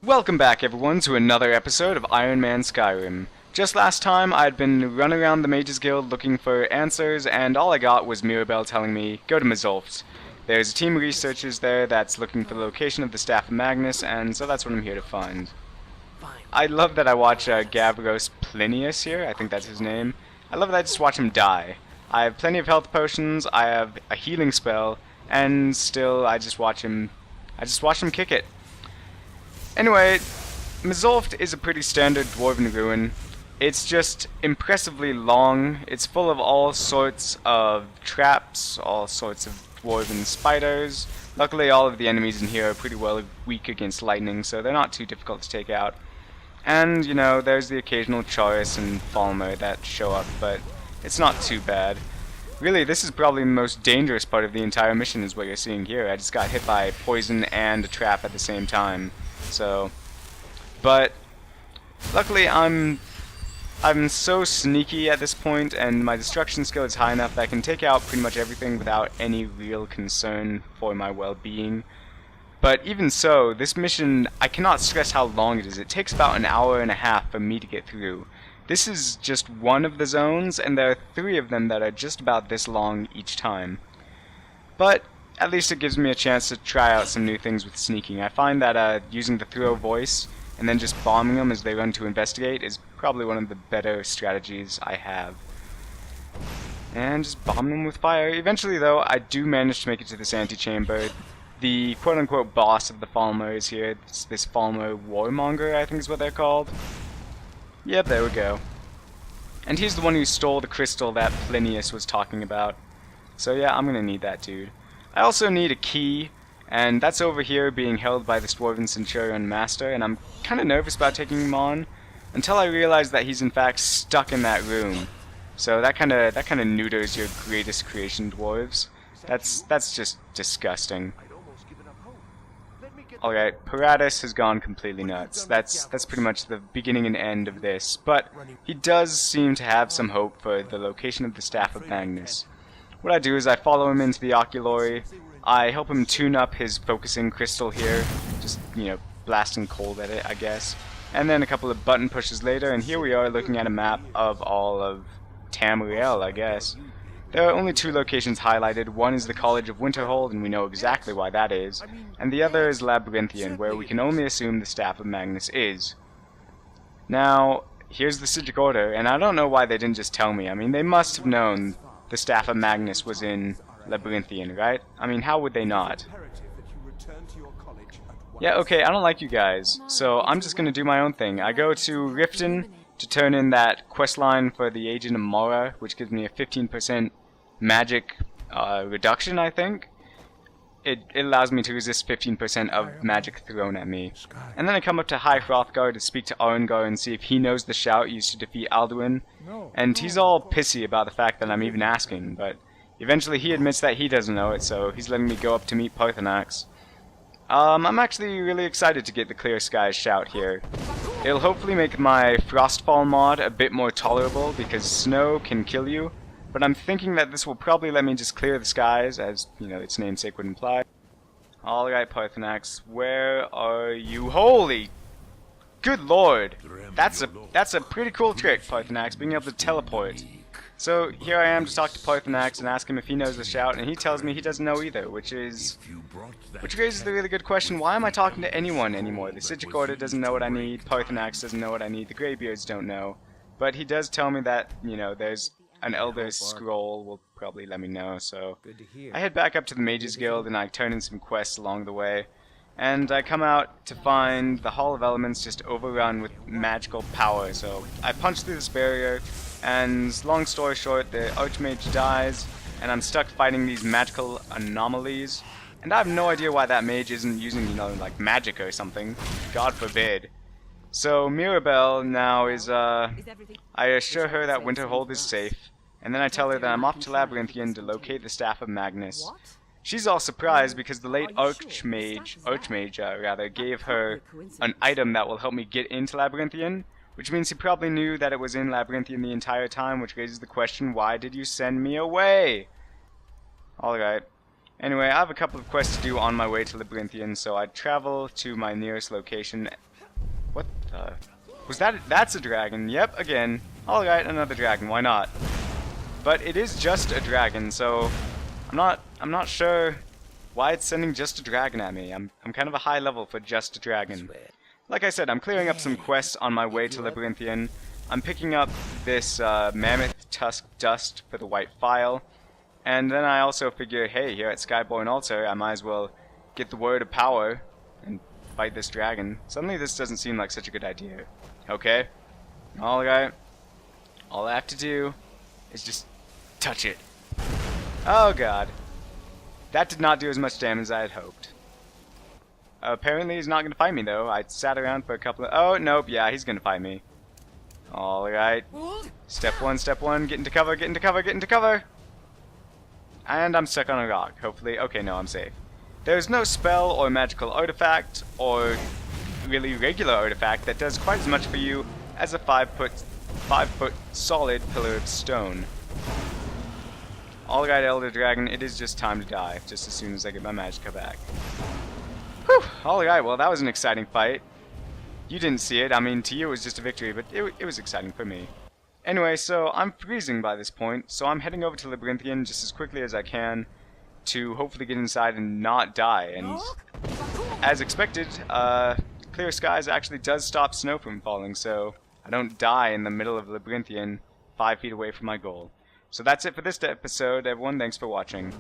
Welcome back everyone to another episode of Ironman Skyrim. Just last time I'd been running around the Mages Guild looking for answers, and all I got was Mirabelle telling me, go to Mzulft. There's a team of researchers there that's looking for the location of the Staff of Magnus, and so that's what I'm here to find. I love that I watch Gavros Plinius here, I think that's his name. I love that I just watch him die. I have plenty of health potions, I have a healing spell, and still I just watch him kick it. Anyway, Mzulft is a pretty standard dwarven ruin. It's just impressively long. It's full of all sorts of traps, all sorts of dwarven spiders. Luckily all of the enemies in here are pretty well weak against lightning, so they're not too difficult to take out. And, you know, there's the occasional Chaurus and Falmer that show up, but it's not too bad. Really, this is probably the most dangerous part of the entire mission is what you're seeing here. I just got hit by poison and a trap at the same time. So, but luckily I'm so sneaky at this point, and my destruction skill is high enough that I can take out pretty much everything without any real concern for my well-being. But even so, this mission, I cannot stress how long it is. It takes about an hour and a half for me to get through. This is just one of the zones, and there are 3 of them that are just about this long each time. But at least it gives me a chance to try out some new things with sneaking. I find that using the throw voice and then just bombing them as they run to investigate is probably one of the better strategies I have. And just bomb them with fire. Eventually though, I do manage to make it to this antechamber. The quote-unquote boss of the Falmer is here. It's this Falmer Warmonger, I think is what they're called. Yep, there we go. And he's the one who stole the crystal that Plinius was talking about. So yeah, I'm gonna need that dude. I also need a key, and that's over here being held by this Dwarven Centurion Master, and I'm kinda nervous about taking him on until I realize that he's in fact stuck in that room. So that kinda neuters your greatest creation dwarves. That's just disgusting. Alright, Paratus has gone completely nuts. That's pretty much the beginning and end of this, but he does seem to have some hope for the location of the Staff of Magnus. What I do is I follow him into the Oculory, I help him tune up his focusing crystal here, just, you know, blasting cold at it, I guess. And then a couple of button pushes later, and here we are looking at a map of all of Tamriel, I guess. There are only 2 locations highlighted. One is the College of Winterhold, and we know exactly why that is, and the other is Labyrinthian, where we can only assume the Staff of Magnus is. Now, here's the Sigil Order, and I don't know why they didn't just tell me. I mean, they must have known the Staff of Magnus was in Labyrinthian, right? I mean, how would they not? Yeah, okay, I don't like you guys, so I'm just gonna do my own thing. I go to Riften to turn in that questline for the Agent of Mora, which gives me a 15% magic reduction, I think. It allows me to resist 15% of magic thrown at me. And then I come up to High Hrothgar to speak to Arengar and see if he knows the shout used to defeat Alduin. And he's all pissy about the fact that I'm even asking, but eventually he admits that he doesn't know it, so he's letting me go up to meet Parthenax. I'm actually really excited to get the Clear Skies shout here. It'll hopefully make my Frostfall mod a bit more tolerable, because snow can kill you. But I'm thinking that this will probably let me just clear the skies, as, you know, its namesake would imply. Alright, Parthenax, where are you? Holy good lord! That's a pretty cool trick, Parthenax, being able to teleport. So, here I am to talk to Parthenax and ask him if he knows the shout, and he tells me he doesn't know either, which raises the really good question, why am I talking to anyone anymore? The Sigil Order doesn't know what I need, Parthenax doesn't know what I need, the Greybeards don't know. But he does tell me that, you know, there's an Elder Scroll will probably let me know, so I head back up to the Mages Guild and I turn in some quests along the way, and I come out to find the Hall of Elements just overrun with magical power, so I punch through this barrier, and long story short, the Archmage dies, and I'm stuck fighting these magical anomalies, and I have no idea why that mage isn't using, you know, like magic or something, God forbid. So Mirabelle now is, I assure her that Winterhold is safe, and then I tell her that I'm off to Labyrinthian to locate the Staff of Magnus. She's all surprised because the late Archmage gave her an item that will help me get into Labyrinthian, which means he probably knew that it was in Labyrinthian the entire time, which raises the question, why did you send me away? Alright. Anyway, I have a couple of quests to do on my way to Labyrinthian, so I travel to my nearest location What the? Was that? That's a dragon. Yep, again. Alright, another dragon. Why not? But it is just a dragon, so I'm not sure why it's sending just a dragon at me. I'm kind of a high level for just a dragon. Like I said, I'm clearing up some quests on my way to Labyrinthian. I'm picking up this mammoth tusk dust for the white file. And then I also figure, hey, here at Skyborn Altar, I might as well get the word of power and fight this dragon. Suddenly this doesn't seem like such a good idea. Okay. Alright. All I have to do is just touch it. Oh god. That did not do as much damage as I had hoped. Apparently he's not going to fight me though. I sat around for a couple of... Oh, nope, yeah, he's going to fight me. Alright. Step one, get into cover, get into cover, get into cover! And I'm stuck on a rock, hopefully. Okay, no, I'm safe. There's no spell or magical artifact, or really regular artifact that does quite as much for you as a 5 foot solid pillar of stone. Alright, Elder Dragon, it is just time to die, just as soon as I get my magicka back. Whew! Alright, well that was an exciting fight. You didn't see it, I mean to you it was just a victory, but it was exciting for me. Anyway, so I'm freezing by this point, so I'm heading over to Labyrinthian just as quickly as I can to hopefully get inside and not die, and as expected, clear skies actually does stop snow from falling, so I don't die in the middle of Labyrinthian 5 feet away from my goal. So that's it for this episode, everyone, thanks for watching.